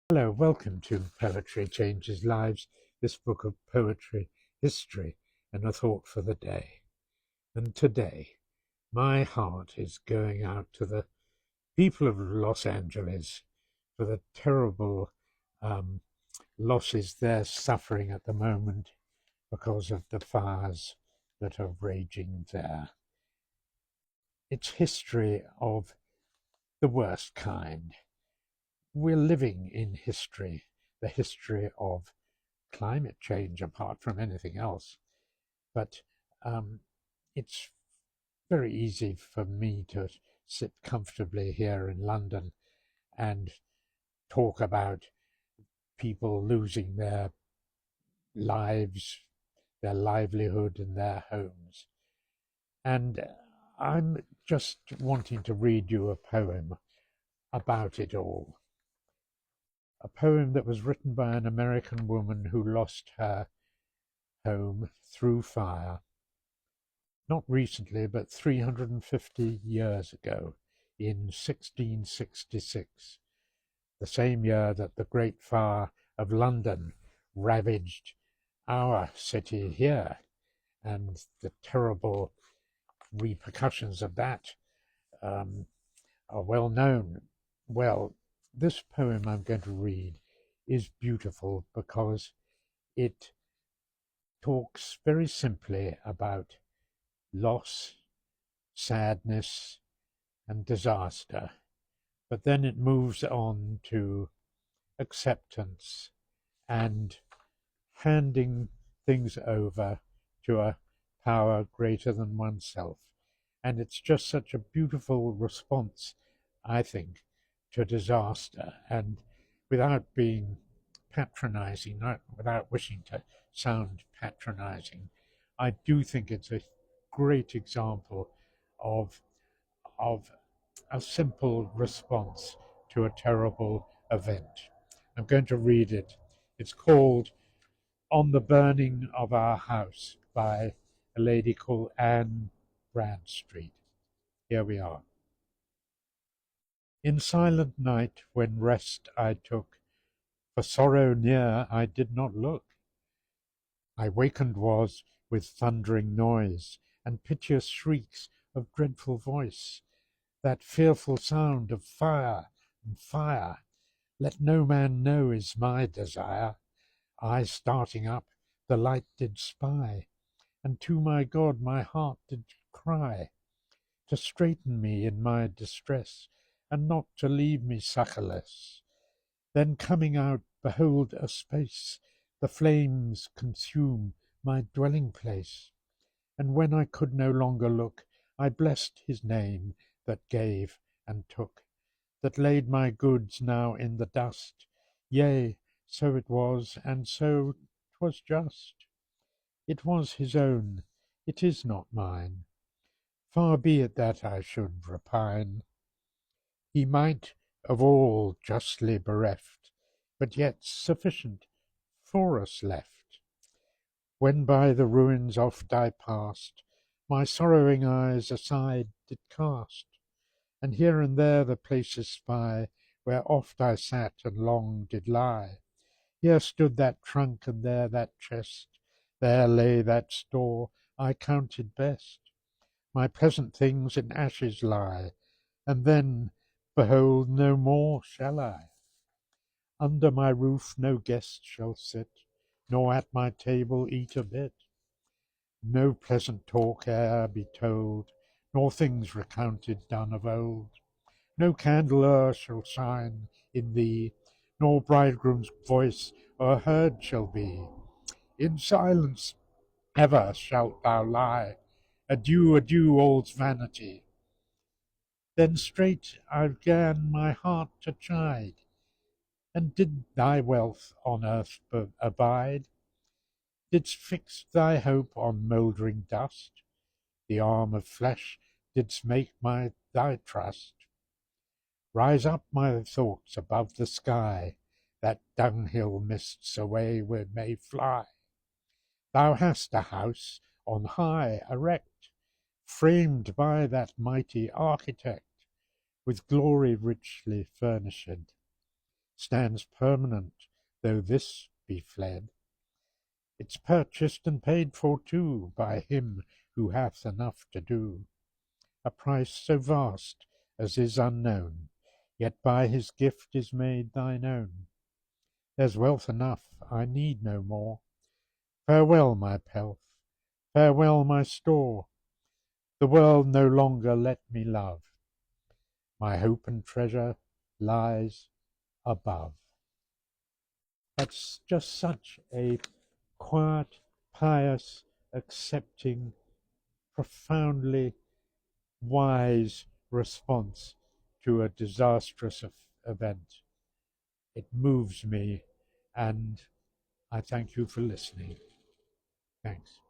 Hello, welcome to Poetry Changes Lives, this book of poetry, history, and a thought for the day. And today, my heart is going out to the people of Los Angeles for the terrible um, losses they're suffering at the moment because of the fires that are raging there. It's history of the worst kind. We're living in history, the history of climate change apart from anything else. But it's very easy for me to sit comfortably here in London and talk about people losing their lives, their livelihood, and their homes. And I'm just wanting to read you a poem about it all. A poem that was written by an American woman who lost her home through fire, not recently, but 350 years ago, in 1666, the same year that the Great Fire of London ravaged our city here, and the terrible repercussions of that are well known. Well, this poem I'm going to read is beautiful because it talks very simply about loss, sadness, and disaster, but then it moves on to acceptance and handing things over to a power greater than oneself. And it's just such a beautiful response, I think, to disaster. And without being patronizing, not without wishing to sound patronizing, I do think it's a great example of of a simple response to a terrible event. I'm going to read it. It's called On the Burning of Our House by a lady called Anne Bradstreet. Here we are. In silent night, when rest I took, for sorrow near I did not look. I wakened was with thundering noise, and piteous shrieks of dreadful voice, that fearful sound of fire and fire. Let no man know is my desire. I starting up, the light did spy, and to my God my heart did cry, to straighten me in my distress, and not to leave me succourless. Then coming out, behold a space, the flames consume my dwelling place. And when I could no longer look, I blessed his name that gave and took, that laid my goods now in the dust. Yea, so it was, and so 'twas just. It was his own, it is not mine. Far be it that I should repine. He might of all justly bereft, but yet sufficient for us left. When by the ruins oft I passed, my sorrowing eyes aside did cast, and here and there the places spy, where oft I sat and long did lie. Here stood that trunk, and there that chest, there lay that store I counted best. My pleasant things in ashes lie, and then, behold, no more shall I. Under my roof no guest shall sit, nor at my table eat a bit. No pleasant talk e'er be told, nor things recounted done of old. No candle e'er shall shine in thee, nor bridegroom's voice heard shall be. In silence ever shalt thou lie. Adieu, adieu, all's vanity. Then straight I gan my heart to chide, and did thy wealth on earth abide? Didst fix thy hope on mouldering dust? The arm of flesh didst make thy trust? Rise up, my thoughts, above the sky, that dunghill mists away we may fly. Thou hast a house on high erect, framed by that mighty architect, with glory richly furnished. stands permanent, though this be fled. It's purchased and paid for too by him who hath enough to do. A price so vast as is unknown, yet by his gift is made thine own. There's wealth enough, I need no more. Farewell, my pelf, farewell, my store. The world no longer let me love. My hope and treasure lies above. That's just such a quiet, pious, accepting, profoundly wise response to a disastrous event. It moves me, and I thank you for listening. Thanks.